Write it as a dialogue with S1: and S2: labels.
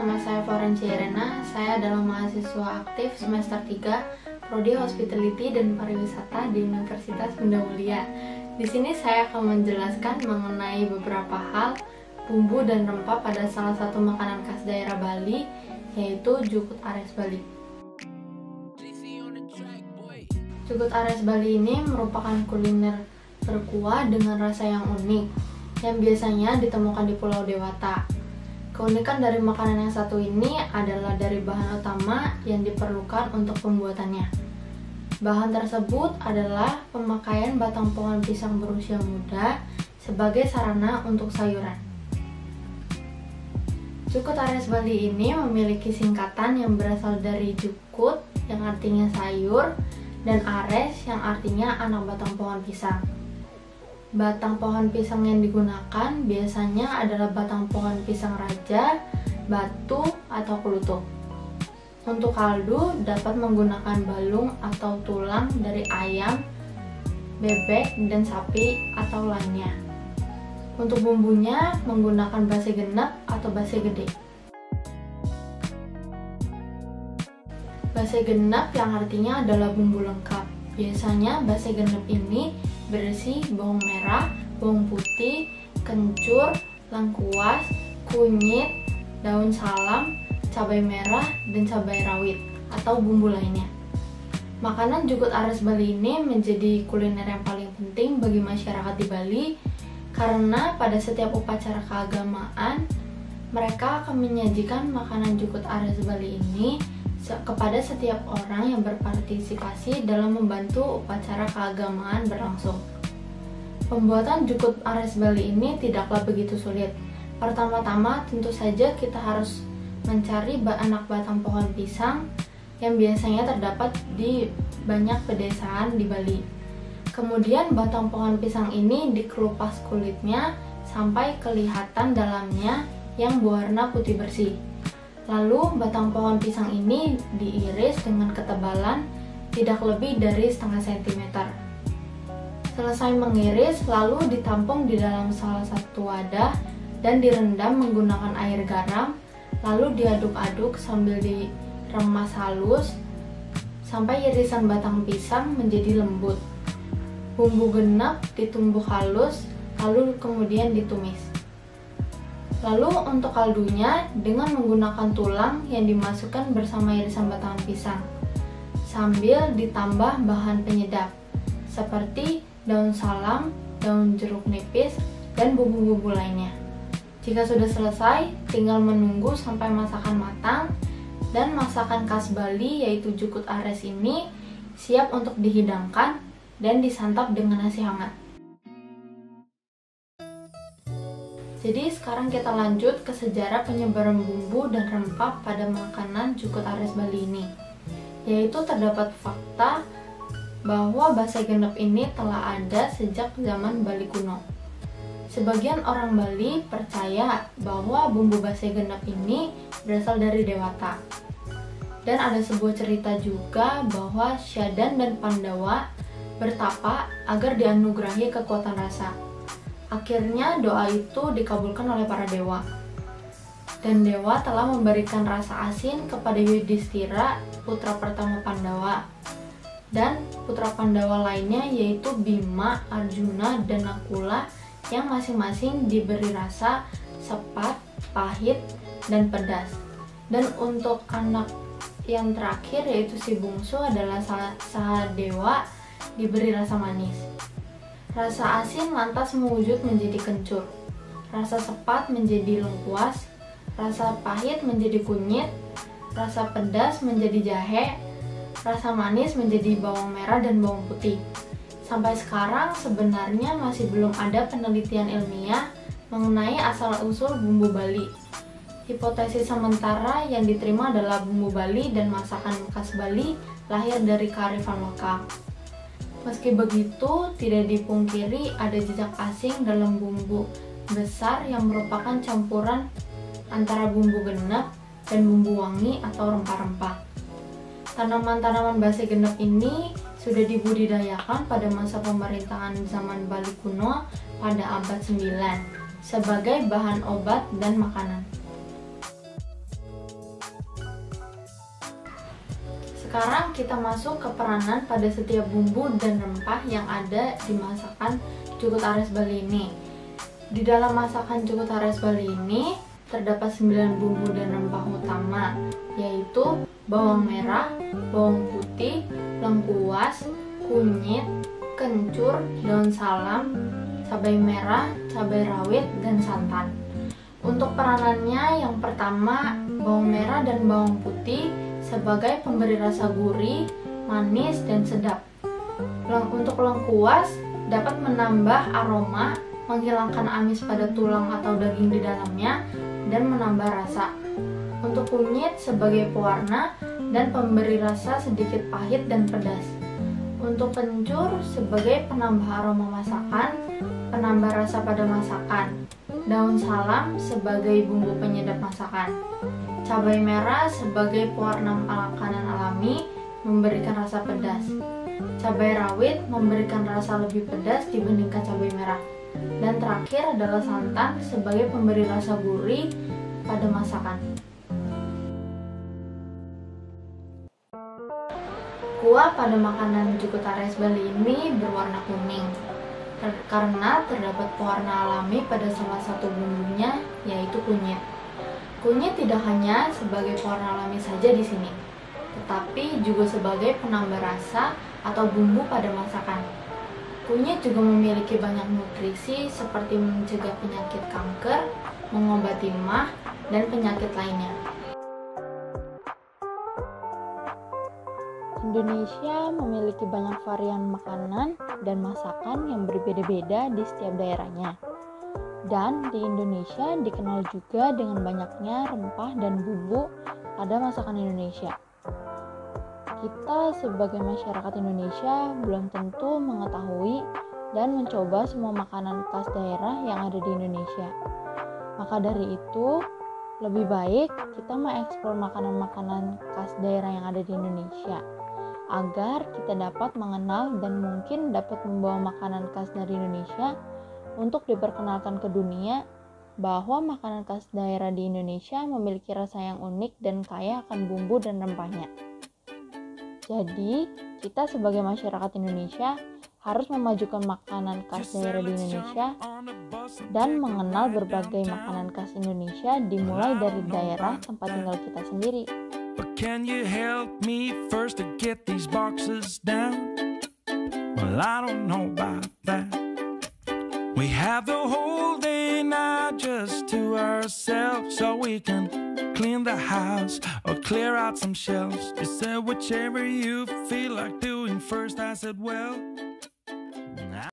S1: nama saya Florencia Irena. Saya adalah mahasiswa aktif semester 3 Prodi Hospitality dan Pariwisata di Universitas Bunda Mulia. Di sini saya akan menjelaskan mengenai beberapa hal bumbu dan rempah pada salah satu makanan khas daerah Bali, yaitu Jukut Ares Bali. Jukut Ares Bali ini merupakan kuliner berkuah dengan rasa yang unik, yang biasanya ditemukan di Pulau Dewata. Keunikan dari makanan yang satu ini adalah dari bahan utama yang diperlukan untuk pembuatannya. Bahan tersebut adalah pemakaian batang pohon pisang berusia muda sebagai sarana untuk sayuran. Jukut Ares Bali ini memiliki singkatan yang berasal dari jukut yang artinya sayur dan ares yang artinya anak batang pohon pisang. Batang pohon pisang yang digunakan biasanya adalah batang pohon pisang raja, batu, atau kelutuk. Untuk kaldu dapat menggunakan balung atau tulang dari ayam, bebek, dan sapi atau lainnya. Untuk bumbunya menggunakan base genep atau base gede. Base genep yang artinya adalah bumbu lengkap. Biasanya base genep ini berisi bawang merah, bawang putih, kencur, lengkuas, kunyit, daun salam, cabai merah, dan cabai rawit atau bumbu lainnya. Makanan Jukut Ares Bali ini menjadi kuliner yang paling penting bagi masyarakat di Bali karena pada setiap upacara keagamaan mereka akan menyajikan makanan Jukut Ares Bali ini kepada setiap orang yang berpartisipasi dalam membantu upacara keagamaan berlangsung. Pembuatan Jukut Ares Bali ini tidaklah begitu sulit. Pertama-tama tentu saja kita harus mencari anak batang pohon pisang yang biasanya terdapat di banyak pedesaan di Bali. Kemudian batang pohon pisang ini dikelupas kulitnya sampai kelihatan dalamnya yang berwarna putih bersih. Lalu batang pohon pisang ini diiris dengan ketebalan tidak lebih dari setengah sentimeter. Selesai mengiris, lalu ditampung di dalam salah satu wadah dan direndam menggunakan air garam, lalu diaduk-aduk sambil diremas halus sampai irisan batang pisang menjadi lembut. Bumbu genep ditumbuk halus, lalu kemudian ditumis. Lalu untuk kaldunya dengan menggunakan tulang yang dimasukkan bersama irisan batang pisang sambil ditambah bahan penyedap seperti daun salam, daun jeruk nipis, dan bumbu-bumbu lainnya. Jika sudah selesai, tinggal menunggu sampai masakan matang dan masakan khas Bali yaitu Jukut Ares ini siap untuk dihidangkan dan disantap dengan nasi hangat. Jadi sekarang kita lanjut ke sejarah penyebaran bumbu dan rempah pada makanan Jukut Ares Bali ini. Yaitu terdapat fakta bahwa base genep ini telah ada sejak zaman Bali kuno. Sebagian orang Bali percaya bahwa bumbu base genep ini berasal dari Dewata. Dan ada sebuah cerita juga bahwa Syadan dan Pandawa bertapa agar dianugerahi kekuatan rasa. Akhirnya doa itu dikabulkan oleh para dewa. Dan dewa telah memberikan rasa asin kepada Yudhistira, putra pertama Pandawa. Dan putra Pandawa lainnya yaitu Bima, Arjuna, dan Nakula yang masing-masing diberi rasa sepat, pahit, dan pedas. Dan untuk anak yang terakhir yaitu si bungsu adalah Sahadewa diberi rasa manis. Rasa asin lantas mewujud menjadi kencur, rasa sepat menjadi lengkuas, rasa pahit menjadi kunyit, rasa pedas menjadi jahe, rasa manis menjadi bawang merah dan bawang putih. Sampai sekarang sebenarnya masih belum ada penelitian ilmiah mengenai asal-usul bumbu Bali. Hipotesis sementara yang diterima adalah bumbu Bali dan masakan khas Bali lahir dari kearifan lokal. Meski begitu, tidak dipungkiri ada jejak asing dalam bumbu besar yang merupakan campuran antara bumbu genep dan bumbu wangi atau rempah-rempah. Tanaman-tanaman base genep ini sudah dibudidayakan pada masa pemerintahan zaman Bali kuno pada abad 9 sebagai bahan obat dan makanan. Sekarang kita masuk ke peranan pada setiap bumbu dan rempah yang ada di masakan Cukutares Bali ini. Di dalam masakan Cukutares Bali ini terdapat 9 bumbu dan rempah utama, yaitu bawang merah, bawang putih, lengkuas, kunyit, kencur, daun salam, cabai merah, cabai rawit, dan santan. Untuk peranannya, yang pertama, bawang merah dan bawang putih sebagai pemberi rasa gurih, manis, dan sedap. Untuk lengkuas dapat menambah aroma, menghilangkan amis pada tulang atau daging di dalamnya, dan menambah rasa. Untuk kunyit sebagai pewarna dan pemberi rasa sedikit pahit dan pedas. Untuk kencur sebagai penambah aroma masakan, penambah rasa pada masakan. Daun salam sebagai bumbu penyedap masakan. Cabai merah sebagai pewarna makanan alami, memberikan rasa pedas. Cabai rawit memberikan rasa lebih pedas dibandingkan cabai merah. Dan terakhir adalah santan sebagai pemberi rasa gurih pada masakan. Kuah pada makanan Cukutares Bali ini berwarna kuning karena terdapat pewarna alami pada salah satu bumbunya, yaitu kunyit. Kunyit tidak hanya sebagai pewarna alami saja di sini, tetapi juga sebagai penambah rasa atau bumbu pada masakan. Kunyit juga memiliki banyak nutrisi seperti mencegah penyakit kanker, mengobati MAH, dan penyakit lainnya. Indonesia memiliki banyak varian makanan dan masakan yang berbeda-beda di setiap daerahnya. Dan di Indonesia dikenal juga dengan banyaknya rempah dan bumbu pada masakan Indonesia. Kita sebagai masyarakat Indonesia belum tentu mengetahui dan mencoba semua makanan khas daerah yang ada di Indonesia. Maka dari itu, lebih baik kita mengeksplor makanan-makanan khas daerah yang ada di Indonesia, agar kita dapat mengenal dan mungkin dapat membawa makanan khas dari Indonesia untuk diperkenalkan ke dunia, bahwa makanan khas daerah di Indonesia memiliki rasa yang unik dan kaya akan bumbu dan rempahnya. Jadi, kita sebagai masyarakat Indonesia harus memajukan makanan khas daerah di Indonesia dan mengenal berbagai makanan khas Indonesia dimulai dari daerah tempat tinggal kita sendiri.
S2: But can you help me first to get these boxes down? Well, I don't know about that. We have the whole day now just to ourselves, so we can clean the house or clear out some shelves. You said whichever you feel like doing first. I said, well,